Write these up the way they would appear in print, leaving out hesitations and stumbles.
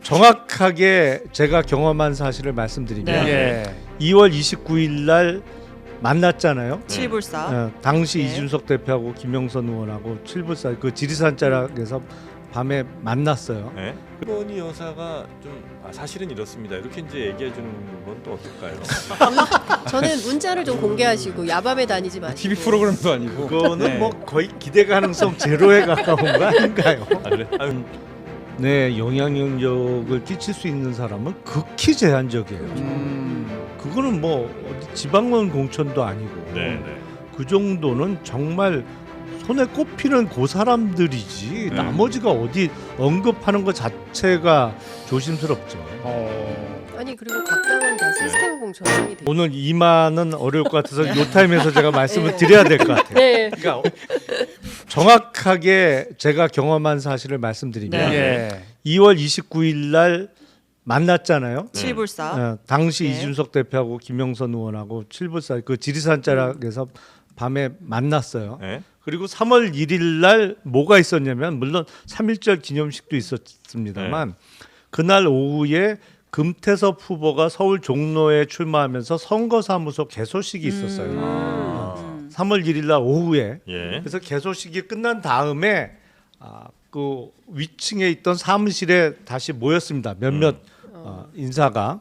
정확하게 제가 경험한 사실을 말씀드리면 네. 2월 29일 날 만났잖아요. 칠불사. 당시 네. 이준석 대표하고 김영선 의원하고 칠불사 그 지리산 자락에서 밤에 만났어요. 네. 이건희 여사가 좀 사실은 이렇습니다. 이렇게 이제 얘기해 주는 건 또 어떨까요? 저는 문자를 좀 공개하시고 야밤에 다니지 마시고. TV 프로그램도 아니고. 그거는 네. 뭐 거의 기대 가능성 제로에 가까운 거 아닌가요? 아, 그래? 아유, 네, 영향력을 끼칠 수 있는 사람은 극히 제한적이에요. 그거는 뭐 어디 지방원 공천도 아니고 네, 네. 그 정도는 정말 손에 꼽히는 그 사람들이지 네. 나머지가 어디 언급하는 것 자체가 조심스럽죠. 아니 그리고 각 당은 다 시스템 공천이 돼. 오늘 이만은 어려울 것 같아서 요 타임에서 제가 말씀을 드려야 될 것 같아요. 네. 그러니까 정확하게 제가 경험한 사실을 말씀드리면 네. 2월 29일 날 만났잖아요. 칠불사. 당시 네. 이준석 대표하고 김영선 의원하고 칠불사 그 지리산 자락에서 밤에 만났어요. 네. 그리고 3월 1일 날 뭐가 있었냐면 물론 3.1절 기념식도 있었습니다만 그날 오후에 금태섭 후보가 서울 종로에 출마하면서 선거사무소 개소식이 있었어요. 3월 1일 날 오후에. 예. 그래서 개소식이 끝난 다음에 그 위층에 있던 사무실에 다시 모였습니다. 몇몇 인사가.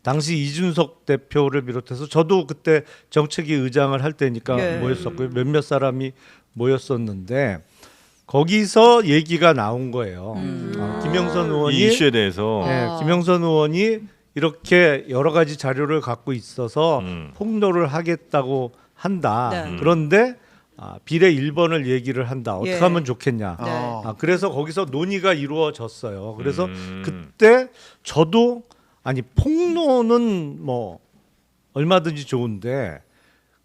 당시 이준석 대표를 비롯해서 저도 그때 정책위 의장을 할 때니까 예. 모였었고요. 몇몇 사람이 모였었는데 거기서 얘기가 나온 거예요. 김영선 의원이 이 이슈에 대해서 김영선 의원이 이렇게 여러 가지 자료를 갖고 있어서 폭로를 하겠다고 한다. 네. 그런데 비례 1번을 얘기를 한다. 어떻게 예. 하면 좋겠냐. 네. 그래서 거기서 논의가 이루어졌어요. 그래서 그때 저도 아니 폭로는 뭐 얼마든지 좋은데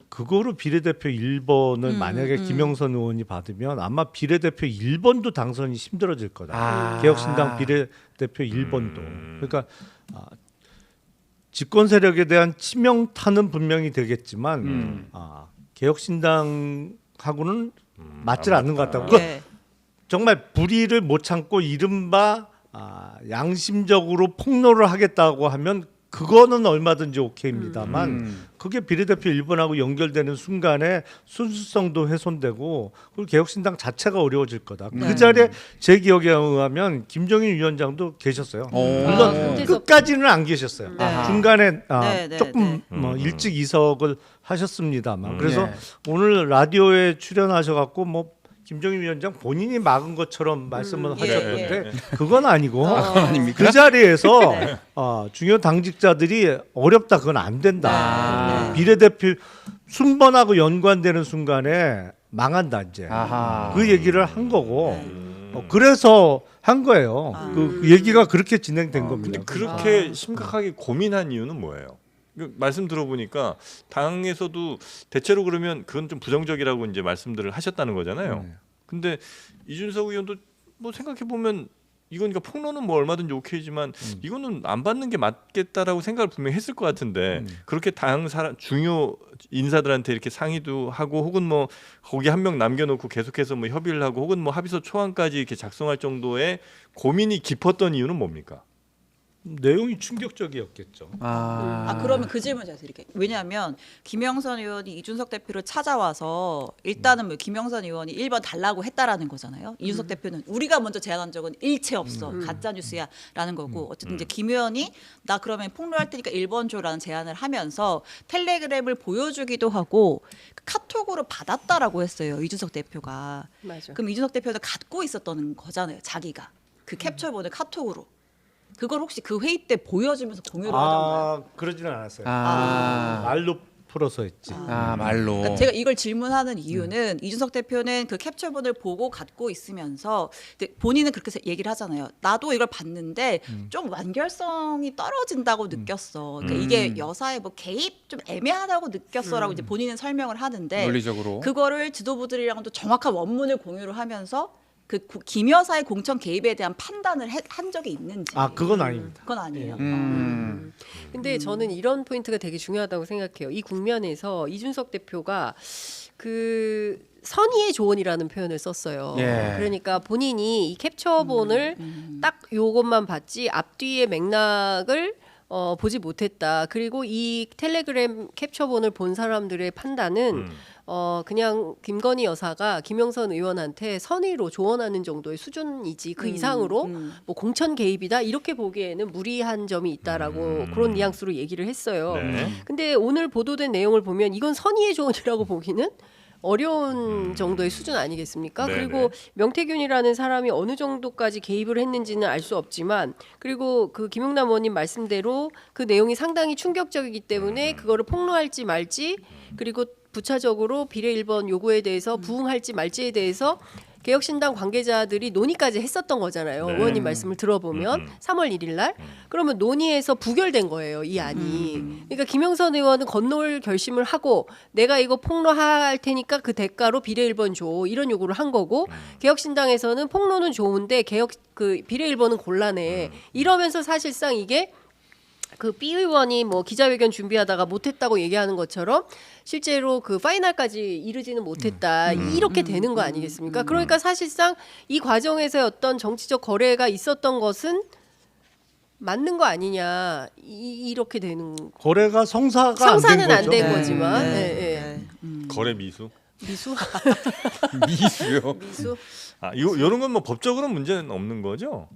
그거로 비례대표 1번을 만약에 김영선 의원이 받으면 아마 비례대표 1번도 당선이 힘들어질 거다. 개혁신당 비례대표 1번도. 그러니까 집권 세력에 대한 치명타는 분명히 되겠지만 개혁신당하고는 맞질 않는 것 같다고. 네. 정말 불의를 못 참고 이른바 양심적으로 폭로를 하겠다고 하면 그거는 얼마든지 오케이입니다만 그게 비례대표 1번하고 연결되는 순간에 순수성도 훼손되고 그리고 개혁신당 자체가 어려워질 거다. 그 자리에 제 기억에 의하면 김종인 위원장도 계셨어요. 물론 끝까지는 안 계셨어요. 네. 중간에 네, 네, 조금 네. 뭐 일찍 이석을 하셨습니다만 그래서 오늘 라디오에 출연하셔갖고 뭐 김종인 위원장 본인이 막은 것처럼 말씀을 하셨던데 그건 아니고 그 자리에서 중요 당직자들이 어렵다 그건 안 된다. 비례대표 순번하고 연관되는 순간에 망한다 이제 그 얘기를 한 거고 그래서 한 거예요. 그 얘기가 그렇게 진행된 겁니다. 근데 그렇게 심각하게 고민한 이유는 뭐예요? 말씀 들어보니까 당에서도 대체로 그러면 그건 좀 부정적이라고 이제 말씀들을 하셨다는 거잖아요. 근데 이준석 의원도 뭐 생각해 보면 이거니까 폭로는 뭐 얼마든지 오케이지만 이거는 안 받는 게 맞겠다라고 생각을 분명히 했을 것 같은데 그렇게 당 중요 인사들한테 이렇게 상의도 하고 혹은 뭐 거기 한 명 남겨놓고 계속해서 뭐 협의를 하고 혹은 뭐 합의서 초안까지 이렇게 작성할 정도의 고민이 깊었던 이유는 뭡니까? 내용이 충격적이었겠죠. 그러면 그 질문 제가 드릴게요. 왜냐하면 김영선 의원이 이준석 대표를 찾아와서 일단은 뭐 김영선 의원이 1번 달라고 했다라는 거잖아요. 이준석 대표는 우리가 먼저 제안한 적은 일체 없어. 가짜 뉴스야라는 거고 어쨌든 이제 김 의원이 나 그러면 폭로할 테니까 1번 줘라는 제안을 하면서 텔레그램을 보여주기도 하고 카톡으로 받았다라고 했어요. 이준석 대표가. 맞아. 그럼 이준석 대표는 갖고 있었던 거잖아요. 자기가 그 캡처본을 카톡으로. 그걸 혹시 그 회의 때 보여주면서 공유를 하던가요? 그러지는 않았어요. 말로 풀어서 했지. 말로. 그러니까 제가 이걸 질문하는 이유는 이준석 대표는 그 캡처본을 보고 갖고 있으면서 근데 본인은 그렇게 얘기를 하잖아요. 나도 이걸 봤는데 좀 완결성이 떨어진다고 느꼈어. 그러니까 이게 여사의 뭐 개입 좀 애매하다고 느꼈어라고 이제 본인은 설명을 하는데 논리적으로. 그거를 지도부들이랑도 정확한 원문을 공유를 하면서 그 김 여사의 공천 개입에 대한 판단을 한 적이 있는지. 그건 아닙니다. 그건 아니에요. 근데 저는 이런 포인트가 되게 중요하다고 생각해요. 이 국면에서 이준석 대표가 그 선의의 조언이라는 표현을 썼어요. 예. 그러니까 본인이 이 캡처본을 딱 요것만 봤지 앞뒤의 맥락을 보지 못했다. 그리고 이 텔레그램 캡처본을 본 사람들의 판단은 그냥 김건희 여사가 김영선 의원한테 선의로 조언하는 정도의 수준이지 그 이상으로 뭐 공천 개입이다 이렇게 보기에는 무리한 점이 있다라고 그런 뉘앙스로 얘기를 했어요. 네. 근데 오늘 보도된 내용을 보면 이건 선의의 조언이라고 보기는 어려운 정도의 수준 아니겠습니까? 네네. 그리고 명태균이라는 사람이 어느 정도까지 개입을 했는지는 알 수 없지만 그리고 그 김용남 의원님 말씀대로 그 내용이 상당히 충격적이기 때문에 그거를 폭로할지 말지 그리고 부차적으로 비례 1번 요구에 대해서 부응할지 말지에 대해서 개혁신당 관계자들이 논의까지 했었던 거잖아요. 네. 의원님 말씀을 들어보면 3월 1일 날 그러면 논의해서 부결된 거예요. 이 안이. 그러니까 김영선 의원은 건너올 결심을 하고 내가 이거 폭로할 테니까 그 대가로 비례 1번 줘 이런 요구를 한 거고 개혁신당에서는 폭로는 좋은데 그 비례 1번은 곤란해 이러면서 사실상 이게 그 B 의원이 뭐 기자회견 준비하다가 못했다고 얘기하는 것처럼 실제로 그 파이널까지 이르지는 못했다 이렇게 되는 거 아니겠습니까? 그러니까 사실상 이 과정에서 어떤 정치적 거래가 있었던 것은 맞는 거 아니냐 이렇게 되는 거래가 성사는 성사는 안 거죠. 된 네. 거지만 네. 예, 예. 거래 미수. 미수 미수요. 미수 이런 건 뭐 법적으로 문제는 없는 거죠?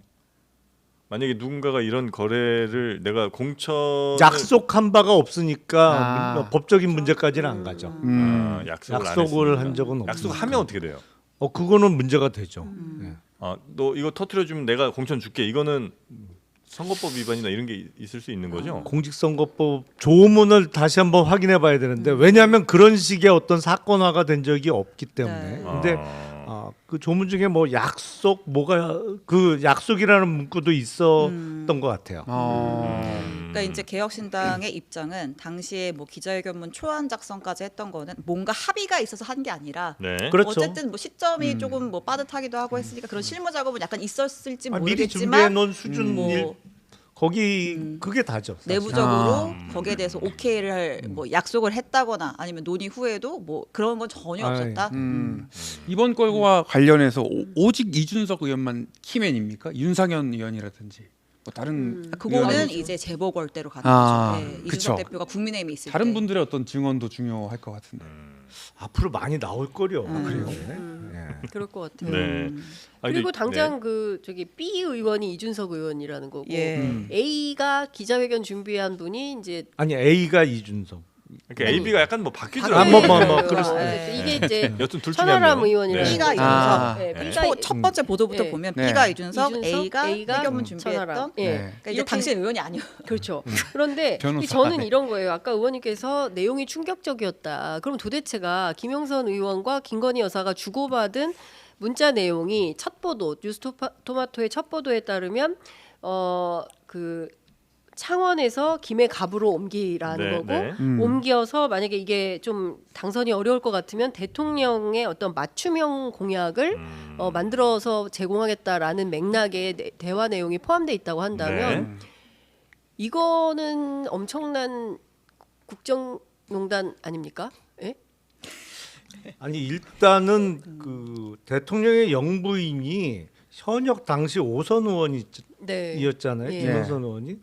만약에 누군가가 이런 거래를 내가 공천 약속한 바가 없으니까 아. 법적인 문제까지는 안 가죠. 약속을 한 적은 없어요. 약속하면 어떻게 돼요? 그거는 문제가 되죠. 예. 너 이거 터트려주면 내가 공천 줄게. 이거는 선거법 위반이나 이런 게 있을 수 있는 거죠? 공직선거법 조문을 다시 한번 확인해 봐야 되는데 왜냐하면 그런 식의 어떤 사건화가 된 적이 없기 때문에. 네. 근데 그 조문 중에 뭐 약속 뭐가 그 약속이라는 문구도 있었던 것 같아요. 그러니까 이제 개혁신당의 입장은 당시에 뭐 기자회견문 초안 작성까지 했던 거는 뭔가 합의가 있어서 한 게 아니라 네. 그렇죠. 어쨌든 뭐 시점이 조금 뭐 빠듯하기도 하고 했으니까 그런 실무 작업은 약간 있었을지 미리 모르겠지만 준비해 놓은 수준 뭐 거기 그게 다죠. 사실. 내부적으로 거기에 대해서 오케이를 할 뭐 약속을 했다거나 아니면 논의 후에도 뭐 그런 건 전혀 아이. 없었다. 이번 걸과 관련해서 오직 이준석 의원만 키맨입니까? 윤상현 의원이라든지 뭐 다른 그거는 의원은 이제 재보궐대로 가는 아, 거죠. 네, 그쵸. 이준석 대표가 국민의힘에 있을 다른 때. 분들의 어떤 증언도 중요할 것 같은데. 앞으로 많이 나올 거려. 그래요. 예. 그럴 것 같아요. 네. 그리고 근데- 당장 그 저기 B 의원이 이준석 의원이라는 거고 예. A가 기자회견 준비한 분이 이제 아니 A가 이준석. 그러니까 AB가 약간 뭐 바뀌더라고요. 아, 뭐, 네. 그럴 수도 네. 이게 이제 여튼 둘 중에 천하람 한 명. 의원이라는 B가 거죠. 이준석. 아. 네, 네. B가 첫 번째 보도부터 네. 보면 네. B가 이준석, 이준석, A가 회견문 천하람. 준비했던. 예. 네. 그러니까 이제 이렇게- 당시의 의원이 아니요. 그렇죠. 그런데 변호사. 저는 네. 이런 거예요. 아까 의원님께서 내용이 충격적이었다. 그럼 도대체가 김영선 의원과 김건희 여사가 주고받은 문자 내용이 첫 보도 뉴스토마토의 첫 보도에 따르면 그 창원에서 김해 갑으로 옮기라는 네, 거고 네. 옮겨서 만약에 이게 좀 당선이 어려울 것 같으면 대통령의 어떤 맞춤형 공약을 만들어서 제공하겠다라는 맥락의 대화 내용이 포함되어 있다고 한다면 이거는 엄청난 국정농단 아닙니까? 예? 아니 일단은 그 대통령의 영부인이 현역 당시 5선 의원이었잖아요. 네. 김영선 의원이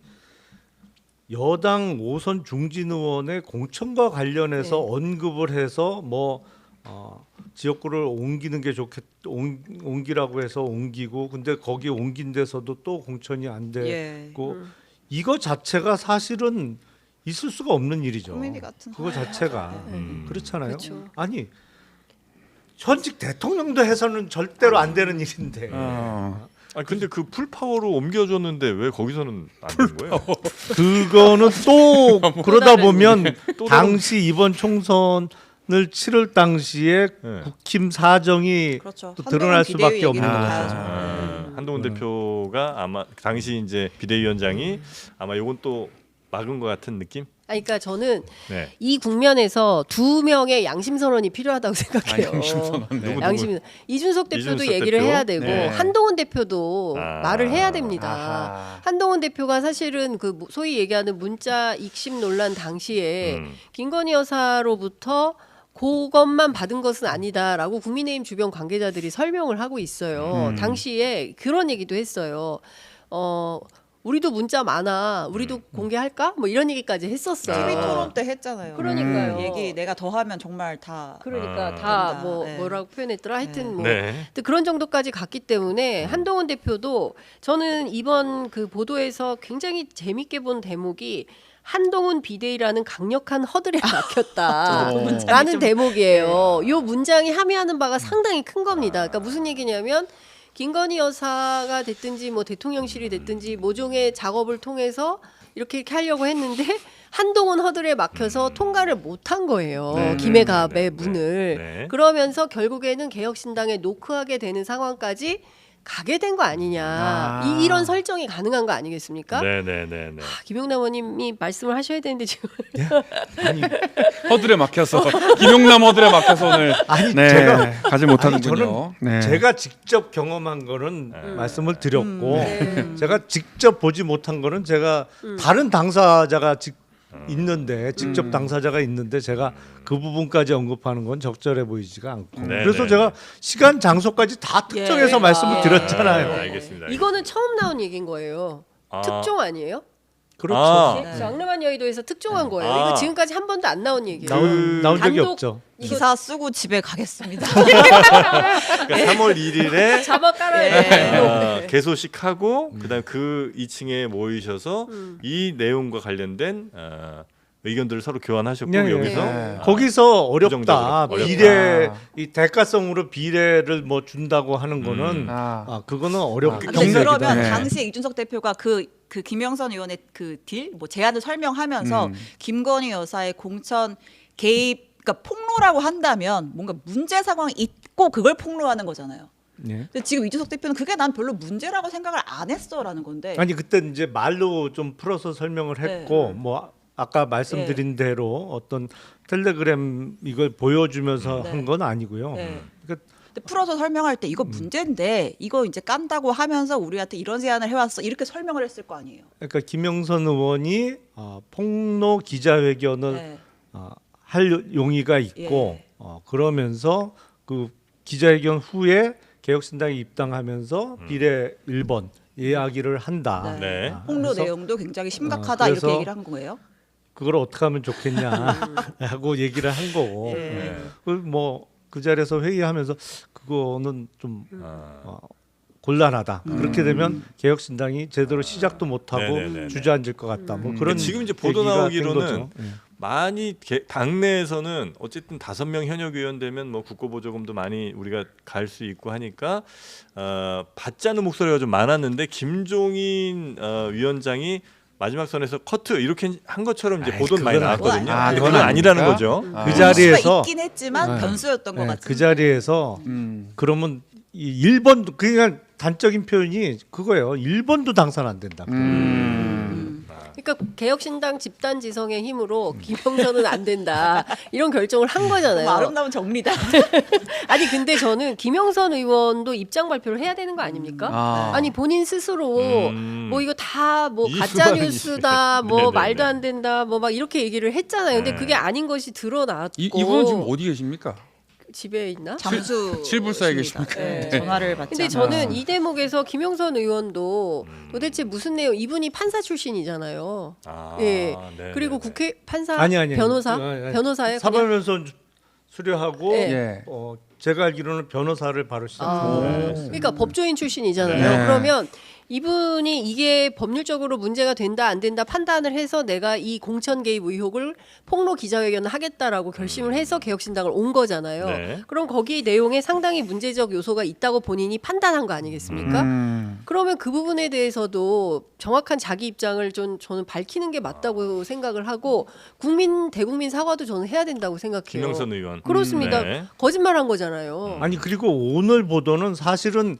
여당 5선 중진 의원의 공천과 관련해서 네. 언급을 해서 뭐 지역구를 옮기는 게 옮기라고 해서 옮기고 근데 거기 옮긴 데서도 또 공천이 안 예. 되고 이거 자체가 사실은 있을 수가 없는 일이죠. 국민이 같은 그거 자체가 그렇잖아요. 그렇죠. 아니 현직 대통령도 해서는 절대로 안 되는 일인데. 근데 그 풀파워로 옮겨줬는데 왜 거기서는 안 된 거예요? 그거는 또 그러다 보면 또 당시 이번 총선을 치를 당시에 네. 국힘 사정이 그렇죠. 또 한동훈 드러날 비대위 수밖에 없는 얘기도 거죠. 나와야죠. 한동훈 대표가 아마 당시 이제 비대위원장이 아마 요건 또 막은 것 같은 느낌? 그러니까 저는 네. 이 국면에서 두 명의 양심 선언이 필요하다고 생각해요. 양심 선언. 네. 누구? 양심. 이준석 대표도 이준석 얘기를 대표? 해야 되고 네. 한동훈 대표도 말을 해야 됩니다. 아하. 한동훈 대표가 사실은 그 소위 얘기하는 문자 익심 논란 당시에 음. 김건희 여사로부터 그것만 받은 것은 아니다라고 국민의힘 주변 관계자들이 설명을 하고 있어요. 당시에 그런 얘기도 했어요. 우리도 문자 많아. 우리도 공개할까? 뭐 이런 얘기까지 했었어요. TV 토론 때 했잖아요. 그러니까요. 얘기 내가 더 하면 정말 다 그러니까 다 된다. 뭐 네. 뭐라고 표현했더라. 하여튼 뭐 네. 근데 그런 정도까지 갔기 때문에 한동훈 대표도 저는 이번 그 보도에서 굉장히 재밌게 본 대목이 한동훈 비대위라는 강력한 허들에 막혔다라는 대목이에요. 이 문장이 함의하는 바가 상당히 큰 겁니다. 그러니까 무슨 얘기냐면 김건희 여사가 됐든지 뭐 대통령실이 됐든지 모종의 작업을 통해서 이렇게 하려고 했는데 한동훈 허들에 막혀서 통과를 못한 거예요. 네, 김해갑의 네, 네, 문을. 네. 그러면서 결국에는 개혁신당에 노크하게 되는 상황까지 가게 된 거 아니냐. 이런 설정이 가능한 거 아니겠습니까? 네네네네. 김용남 의원님이 말씀을 하셔야 되는데 지금 아니, 허들에 막혀서 김용남 허들에 막혀서 오늘 아니, 네, 제가- 가지 아니, 못하는군요. 네. 제가 직접 경험한 거는 말씀을 드렸고 네. 제가 직접 보지 못한 거는 제가 다른 당사자가 있는데 직접 당사자가 있는데 제가 그 부분까지 언급하는 건 적절해 보이지가 않고 네, 그래서 네. 제가 시간 장소까지 다 특정해서 예. 말씀을 아. 드렸잖아요. 알겠습니다. 이거는 처음 나온 얘기인 거예요. 아. 특종 아니에요? 그렇죠. 아. 네. 장르만 여의도에서 특종한 거예요. 아. 이거 지금까지 한 번도 안 나온 얘기예요. 나온 적이 단독- 없죠. 기사 쓰고 집에 가겠습니다. 그러니까 3월 1일에 잡아 깔아야 예. 돼. 개소식하고 그다음 그 2층에 모이셔서 이 내용과 관련된 의견들을 서로 교환하셨고 네, 여기서 네. 거기서 어렵다. 부정적으로. 비례 이 대가성으로 비례를 뭐 준다고 하는 거는 그거는 어렵게 근데 경쟁이다. 그러면 네. 당시에 이준석 대표가 그 김영선 의원의 그 딜, 뭐 제안을 설명하면서 김건희 여사의 공천 개입, 그러니까 폭로라고 한다면 뭔가 문제 상황이 있고 그걸 폭로하는 거잖아요. 네. 근데 지금 이준석 대표는 그게 난 별로 문제라고 생각을 안 했어라는 건데. 아니 그때 이제 말로 좀 풀어서 설명을 했고 뭐 아까 말씀드린 대로 어떤 텔레그램 이걸 보여주면서 네. 한 건 아니고요. 네. 그러니까 근데 풀어서 설명할 때 이거 문제인데 이거 이제 깐다고 하면서 우리한테 이런 제안을 해왔어 이렇게 설명을 했을 거 아니에요. 그러니까 김영선 의원이 폭로 기자회견을 네. 할 용의가 있고 예. 그러면서 그 기자회견 후에 개혁신당에 입당하면서 비례 1번 이야기를 한다. 네. 폭로 그래서 내용도 굉장히 심각하다 그래서 이렇게 얘기를 한 거예요. 그걸 어떻게 하면 좋겠냐 하고 얘기를 한 거고. 예. 그 자리에서 회의하면서 그거는 좀 아. 곤란하다. 그렇게 되면 개혁신당이 제대로 시작도 못하고 네네네네. 주저앉을 것 같다. 뭐 그런 그러니까 지금 이제 보도 얘기가 된 나오기로는 거죠. 예. 많이 당내에서는 어쨌든 5명 현역 의원 되면 뭐 국고보조금도 많이 우리가 갈 수 있고 하니까 받지 않는 목소리가 좀 많았는데 김종인 위원장이 마지막 선에서 커트 이렇게 한 것처럼 이제 보도는 많이 그건 나왔거든요. 아니에요. 근데 그건 그건 아니라는 아닙니까? 거죠. 그 이슈가 자리에서 있긴 했지만 변수였던 것 네, 같은데. 그 자리에서 그러면 이 1번도 그냥 단적인 표현이 그거예요. 1번도 당선 안 된다. 그러니까 개혁신당 집단지성의 힘으로 김영선은 안 된다 이런 결정을 한 거잖아요. 너무 아름다운 정리다. 아니 근데 저는 김영선 의원도 입장 발표를 해야 되는 거 아닙니까? 아니 본인 스스로 뭐 이거 다 뭐 이 가짜 수많은 뉴스다 이슈. 뭐 네네네. 말도 안 된다 뭐 막 이렇게 얘기를 했잖아요. 근데 네. 그게 아닌 것이 드러났고 이분은 지금 어디 계십니까? 집에 있나? 잠수 칠불사에 있습니다. 계십니까? 네, 네. 전화를 받지 근데 않아요. 저는 이 대목에서 김영선 의원도 도대체 무슨 내용? 이분이 판사 출신이잖아요. 아, 예. 네, 그리고 네, 네. 국회 판사 아니. 변호사 아니. 변호사예요. 그냥? 사법연수원 수료하고 예. 제가 알기로는 변호사를 바로 아, 시작했어요. 그러니까 법조인 출신이잖아요. 네. 그러면 이분이 이게 법률적으로 문제가 된다 안 된다 판단을 해서 내가 이 공천 개입 의혹을 폭로 기자회견을 하겠다라고 결심을 해서 개혁신당을 온 거잖아요. 네. 그럼 거기 내용에 상당히 문제적 요소가 있다고 본인이 판단한 거 아니겠습니까? 그러면 그 부분에 대해서도 정확한 자기 입장을 좀 저는 밝히는 게 맞다고 생각을 하고 대국민 사과도 저는 해야 된다고 생각해요. 김영선 의원. 그렇습니다. 네. 거짓말한 거잖아요. 아니 그리고 오늘 보도는 사실은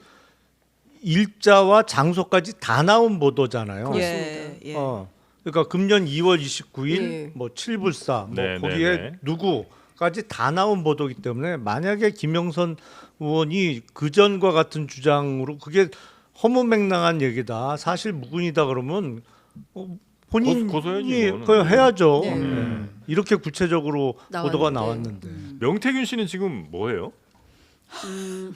일자와 장소까지 다 나온 보도잖아요. 예, 예. 그러니까 금년 2월 29일 예. 뭐 칠불사 뭐 네, 거기에 네, 네. 누구까지 다 나온 보도이기 때문에 만약에 김영선 의원이 그 전과 같은 주장으로 그게 허무맹랑한 얘기다 사실 무근이다 그러면 본인이 고소해야지, 이거는. 그거 해야죠. 네. 이렇게 구체적으로 보도가 나왔는데. 나왔는데. 명태균 씨는 지금 뭐예요?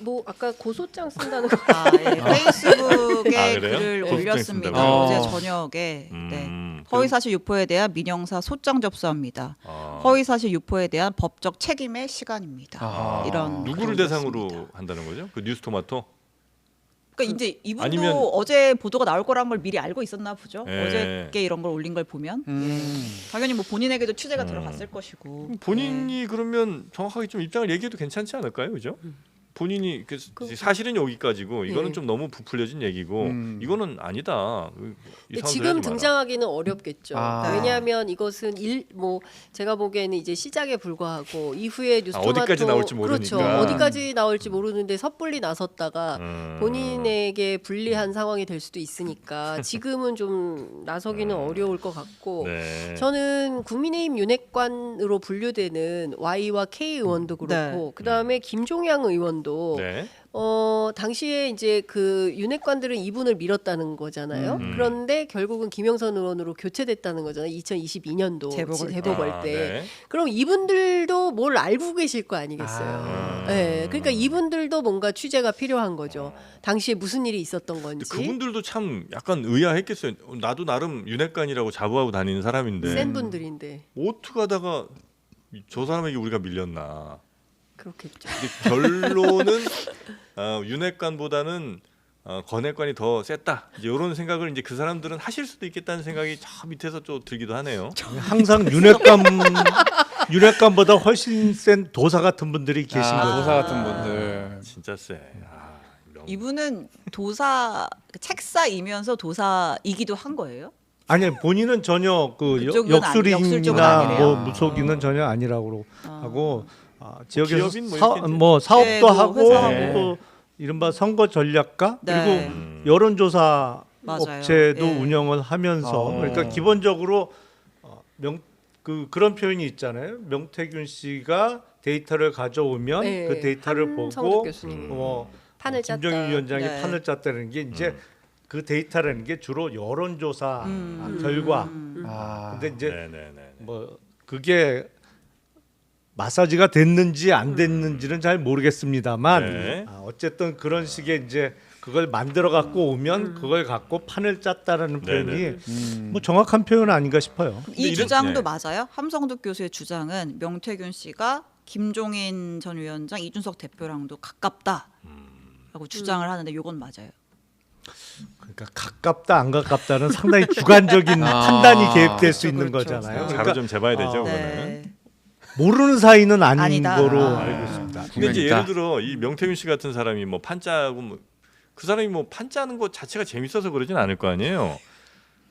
뭐 아까 고소장 쓴다는 거. 아, 예. 페이스북에 아, 그래요? 글을 고소장 올렸습니다. 쓴다고요? 어제 저녁에 네. 허위사실 유포에 대한 민형사 소장 접수합니다. 허위사실 유포에 대한 법적 책임의 시간입니다. 아. 이런 누구를 글을 대상으로 올렸습니다. 한다는 거죠? 그 뉴스토마토? 그러니까 이제 이분도 아니면- 어제 보도가 나올 거란 걸 미리 알고 있었나 보죠. 예. 어저께 이런 걸 올린 걸 보면 당연히 뭐 본인에게도 취재가 들어갔을 것이고. 본인이 그러면 정확하게 좀 입장을 얘기해도 괜찮지 않을까요, 그죠? 본인이 사실은 여기까지고 이거는 예. 좀 너무 부풀려진 얘기고 이거는 아니다. 이 상황들 지금 하지 마라. 등장하기는 어렵겠죠. 아. 왜냐하면 이것은 뭐 제가 보기에는 이제 시작에 불과하고 이후에 뉴스토마토 어디까지 나올지 그렇죠. 모르니까. 어디까지 나올지 모르는데 섣불리 나섰다가 본인에게 불리한 상황이 될 수도 있으니까 지금은 좀 나서기는 어려울 것 같고 네. 저는 국민의힘 윤핵관으로 분류되는 Y와 K 의원도 그렇고 그다음에 김종양 의원도 네. 당시에 이제 그 윤핵관들은 이분을 밀었다는 거잖아요. 그런데 결국은 김영선 의원으로 교체됐다는 거잖아요. 2022년도 재보궐 때. 네. 그럼 이분들도 뭘 알고 계실 거 아니겠어요. 네, 그러니까 이분들도 뭔가 취재가 필요한 거죠. 당시에 무슨 일이 있었던 건지. 근데 그분들도 참 약간 의아했겠어요. 나도 나름 윤핵관이라고 자부하고 다니는 사람인데 센 분들인데 어떻게 하다가 저 사람에게 우리가 밀렸나. 그렇겠죠. 근데 결론은 윤핵관보다는 건핵관이 더 셌다. 이제 이런 생각을 이제 그 사람들은 하실 수도 있겠다는 생각이 저 밑에서 좀 들기도 하네요. 항상 윤핵관보다 훨씬 센 도사 같은 분들이 계신 거죠. 도사 같은 분들. 진짜 세. 이분은 도사 책사이면서 도사이기도 한 거예요? 아니 본인은 전혀 그 그쪽은 역술적은 역술인이나 아니래요. 뭐 무속인은 전혀 아니라고 하고 지역에서 기업인 뭐 이렇게 뭐 사업도 네, 뭐 하고 회사하고. 또 이른바 선거 전략가 네. 그리고 여론조사 맞아요. 업체도 예. 운영을 하면서 그러니까 기본적으로 그런 표현이 있잖아요. 명태균 씨가 데이터를 가져오면 네, 그 데이터를 한성득 보고 교수님이 뭐 판을 짰다. 김정일 위원장이 네. 판을 짰다는 게 이제 그 데이터라는 게 주로 여론조사 결과. 근데 이제 네네네. 뭐 그게 마사지가 됐는지 안 됐는지는 잘 모르겠습니다만 네. 어쨌든 그런 식의 이제 그걸 만들어 갖고 오면 그걸 갖고 판을 짰다라는 표현이 뭐 정확한 표현 아닌가 싶어요. 이 이런- 주장도 네. 맞아요? 함성득 교수의 주장은 명태균 씨가 김종인 전 위원장, 이준석 대표랑도 가깝다라고 주장을 하는데 이건 맞아요. 그러니까 가깝다 안 가깝다는 상당히 주관적인 판단이 개입될 수 있는 그렇죠. 거잖아요. 자료 그러니까 좀 재봐야 되죠. 그거는. 네. 모르는 사이는 아닌 아니다. 거로 아. 알고 있습니다. 근데 이제 있다. 예를 들어 이 명태균 씨 같은 사람이 뭐 판짜고 뭐 그 사람이 뭐 판짜는 것 자체가 재밌어서 그러진 않을 거 아니에요.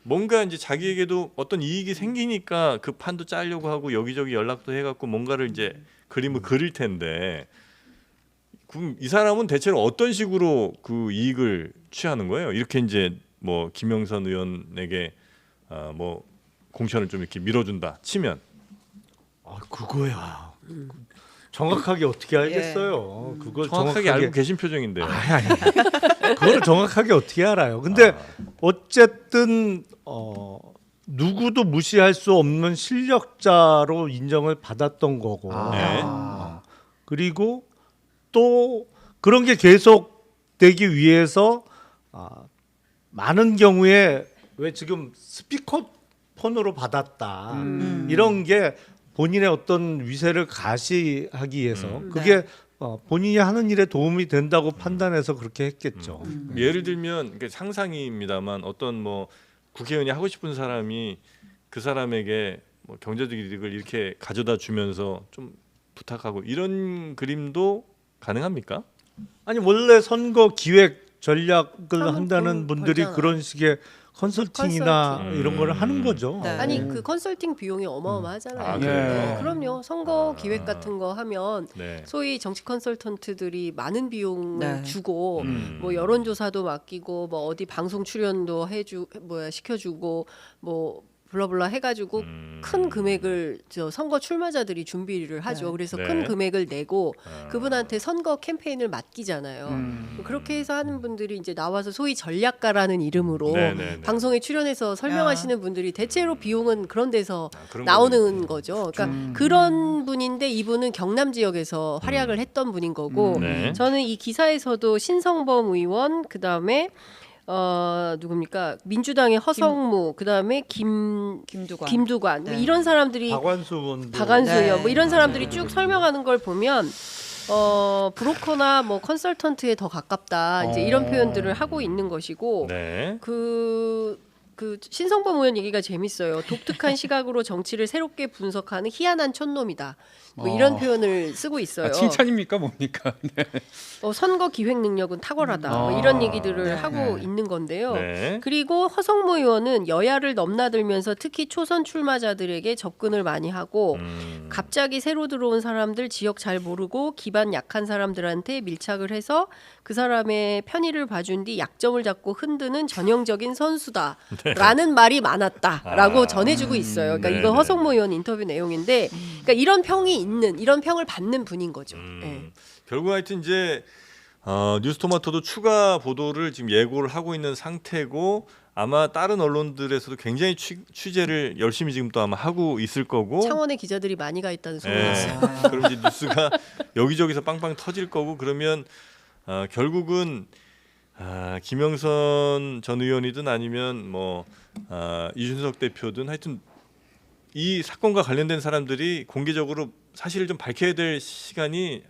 뭔가 이제 자기에게도 어떤 이익이 생기니까 그 판도 짜려고 하고 여기저기 연락도 해갖고 뭔가를 이제 그림을 그릴 텐데 그럼 이 사람은 대체로 어떤 식으로 그 이익을 취하는 거예요? 이렇게 이제 뭐 김영선 의원에게 뭐 공천을 좀 이렇게 밀어준다 치면 그거야. 정확하게 어떻게 알겠어요? 그걸 정확하게 알고 계신 표정인데요. 아니. 그걸 정확하게 어떻게 알아요? 근데 어쨌든 누구도 무시할 수 없는 실력자로 인정을 받았던 거고. 네. 그리고 또 그런 게 계속되기 위해서 많은 경우에 왜 지금 스피커폰으로 받았다 이런 게 본인의 어떤 위세를 가시하기 위해서 그게 본인이 하는 일에 도움이 된다고 판단해서 그렇게 했겠죠. 예를 들면 그러니까 상상입니다만 어떤 뭐 국회의원이 하고 싶은 사람이 그 사람에게 뭐 경제적 이득을 이렇게 가져다 주면서 좀 부탁하고 이런 그림도 가능합니까? 아니 원래 선거 기획 전략을 한다는 분들이 벌잖아. 그런 식의 컨설팅이나 컨설팅. 이런 거를 하는 거죠. 네. 아니 그 컨설팅 비용이 어마어마하잖아요. 아, 그래요? 그럼요. 선거 기획 같은 거 하면 네. 소위 정치 컨설턴트들이 많은 비용을 네. 주고 뭐 여론조사도 맡기고 뭐 어디 방송 출연도 시켜주고 뭐 블라블라 해가지고 큰 금액을 저 선거 출마자들이 준비를 하죠. 네. 그래서 네. 큰 금액을 내고 그분한테 선거 캠페인을 맡기잖아요. 그렇게 해서 하는 분들이 이제 나와서 소위 전략가라는 이름으로 네, 네, 네. 방송에 출연해서 설명하시는 분들이 대체로 비용은 그런 데서 그런 나오는 거죠. 그러니까 그런 분인데 이분은 경남 지역에서 활약을 했던 분인 거고 네. 저는 이 기사에서도 신성범 의원 그다음에 누굽니까 민주당의 허성무 그다음에 김두관 뭐 네. 이런 사람들이 박완수분 박한수요 네. 뭐 이런 사람들이 쭉 설명하는 걸 보면 브로커나 뭐 컨설턴트에 더 가깝다 이제 이런 표현들을 하고 있는 것이고 네. 그 신성범 의원 얘기가 재밌어요. 독특한 시각으로 정치를 새롭게 분석하는 희한한 촌놈이다. 뭐 이런 표현을 쓰고 있어요. 칭찬입니까 뭡니까? 네. 선거 기획 능력은 탁월하다. 뭐 이런 얘기들을 하고 있는 건데요. 네. 그리고 허성모 의원은 여야를 넘나들면서 특히 초선 출마자들에게 접근을 많이 하고 갑자기 새로 들어온 사람들 지역 잘 모르고 기반 약한 사람들한테 밀착을 해서 그 사람의 편의를 봐준 뒤 약점을 잡고 흔드는 전형적인 선수다라는 말이 많았다라고 전해주고 있어요. 그러니까 이거 허성모 의원 인터뷰 내용인데 그러니까 이런 평이 있는 이런 평을 받는 분인 거죠. 네. 결국 하여튼 이제 뉴스토마토도 추가 보도를 지금 예고를 하고 있는 상태고 아마 다른 언론들에서도 굉장히 취재를 열심히 지금 또 아마 하고 있을 거고 창원에 기자들이 많이 가 있다는 소문이 예. 있어요. 그럼 이제 뉴스가 여기저기서 빵빵 터질 거고 그러면 결국은 김영선 전 의원이든 아니면 뭐 이준석 대표든 하여튼 이 사건과 관련된 사람들이 공개적으로 사실을 좀 밝혀야 될 시간이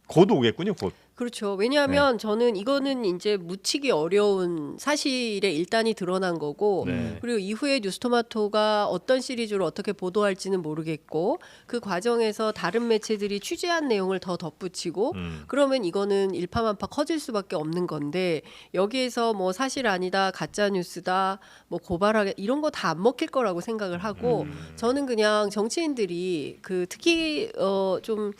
곧 오겠군요. 곧. 그렇죠. 왜냐하면 저는 이거는 이제 묻히기 어려운 사실에 일단이 드러난 거고 네. 그리고 이후에 뉴스토마토가 어떤 시리즈로 어떻게 보도할지는 모르겠고 그 과정에서 다른 매체들이 취재한 내용을 더 덧붙이고 그러면 이거는 일파만파 커질 수밖에 없는 건데 여기에서 뭐 사실 아니다 가짜 뉴스다 뭐 고발하게 이런 거 다 안 먹힐 거라고 생각을 하고 저는 그냥 정치인들이 그 특히 좀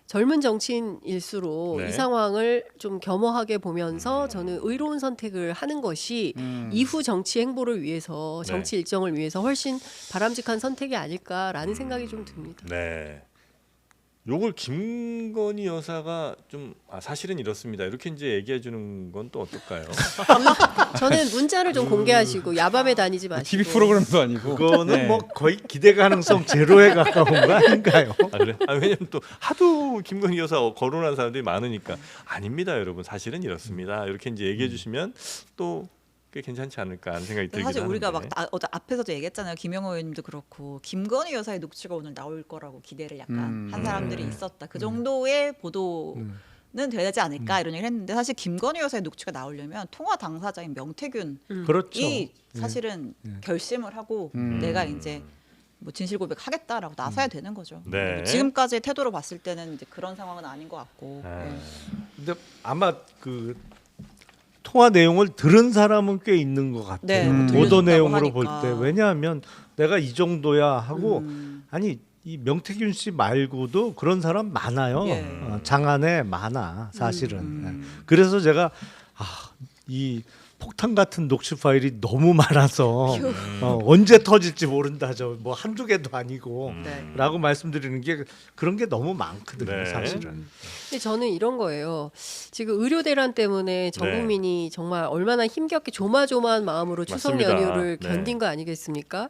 젊은 정치인일수록 네. 이 상황을 좀 겸허하게 보면서 저는 의로운 선택을 하는 것이 이후 정치 행보를 위해서 정치 일정을 위해서 훨씬 바람직한 선택이 아닐까라는 생각이 좀 듭니다. 네. 요걸 김건희 여사가 좀 사실은 이렇습니다. 이렇게 이제 얘기해 주는 건 또 어떨까요? 저는 문자를 좀 공개하시고 야밤에 다니지 마시고 TV 프로그램도 아니고. 그거는 네. 뭐 거의 기대 가능성 제로에 가까운 거 아닌가요? 그래? 왜냐면 또 하도 김건희 여사 거론한 사람들이 많으니까 아닙니다, 여러분. 사실은 이렇습니다. 이렇게 이제 얘기해 주시면 또 꽤 괜찮지 않을까 하는 생각이 들기도 사실 우리가 하는데. 막 어제 앞에서도 얘기했잖아요. 김영호 의원님도 그렇고 김건희 여사의 녹취가 오늘 나올 거라고 기대를 약간 한 사람들이 있었다. 그 정도의 보도는 되지 않을까 이런 얘기를 했는데 사실 김건희 여사의 녹취가 나오려면 통화 당사자인 명태균이 그렇죠. 사실은 결심을 하고 내가 이제 뭐 진실 고백하겠다라고 나서야 되는 거죠. 네. 지금까지의 태도로 봤을 때는 이제 그런 상황은 아닌 것 같고. 근데 아마 그 통화 내용을 들은 사람은 꽤 있는 것 같아요. 네, 보도 들려줬다고 내용으로 볼 하니까. 때 왜냐하면 내가 이 정도야 하고 아니 이 명태균 씨 말고도 그런 사람 많아요. 예. 장안에 많아 사실은. 그래서 제가 이 폭탄 같은 녹취 파일이 너무 많아서 언제 터질지 모른다. 저 뭐 한두 개도 아니고 네. 라고 말씀드리는 게 그런 게 너무 많거든요. 네. 사실은. 근데 저는 이런 거예요. 지금 의료 대란 때문에 전 네. 국민이 정말 얼마나 힘겹게 조마조마한 마음으로 추석 맞습니다. 연휴를 네. 견딘 거 아니겠습니까?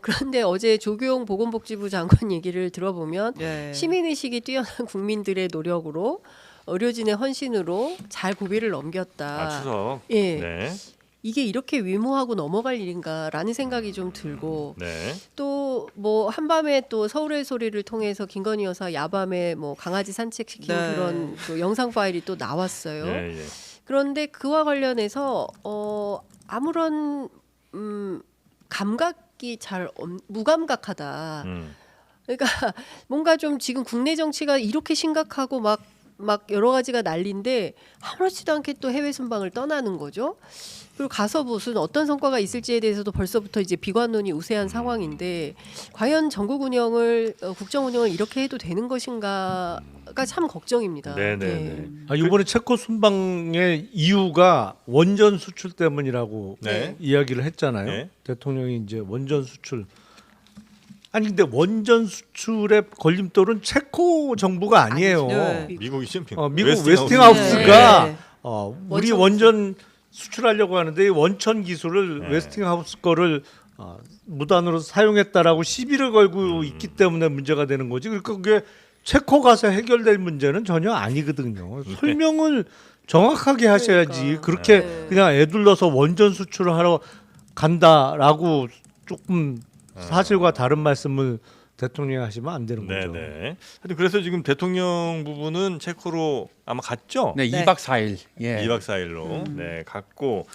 그런데 어제 조규용 보건복지부 장관 얘기를 들어보면 네. 시민의식이 뛰어난 국민들의 노력으로 의료진의 헌신으로 잘 고비를 넘겼다. 추석. 예, 네. 이게 이렇게 위무하고 넘어갈 일인가라는 생각이 좀 들고 네. 또 뭐 한밤에 또 서울의 소리를 통해서 김건희 여사 야밤에 뭐 강아지 산책시킨 네. 그런 또 영상 파일이 또 나왔어요. 예, 예. 그런데 그와 관련해서 아무런 감각이 무감각하다. 그러니까 뭔가 좀 지금 국내 정치가 이렇게 심각하고 막 막 여러 가지가 난리인데 아무렇지도 않게 또 해외 순방을 떠나는 거죠. 그리고 가서 무슨 어떤 성과가 있을지에 대해서도 벌써부터 이제 비관론이 우세한 상황인데 과연 전국 운영을 국정 운영을 이렇게 해도 되는 것인가가 참 걱정입니다. 네네네. 이번에 체코 순방의 이유가 원전 수출 때문이라고 네. 이야기를 했잖아요. 네. 대통령이 이제 원전 수출 아니 근데 원전 수출의 걸림돌은 체코 정부가 아니에요. 네. 미국이죠. 미국 웨스팅하우스가 네. 우리 원천 원전 수출하려고 하는데 이 원천 기술을 네. 웨스팅하우스 거를 무단으로 사용했다라고 시비를 걸고 있기 때문에 문제가 되는 거지. 그러니까 그게 체코 가서 해결될 문제는 전혀 아니거든요. 설명을 정확하게 하셔야지. 그러니까. 그렇게 네. 그냥 애둘러서 원전 수출을 하러 간다라고 조금 사실과 다른 말씀을 대통령이 하시면 안 되는 거죠. 네네. 하여튼 그래서 지금 대통령 부부는 체코로 아마 갔죠? 네, 네. 2박 4일. 예. 2박 4일로 네, 갔고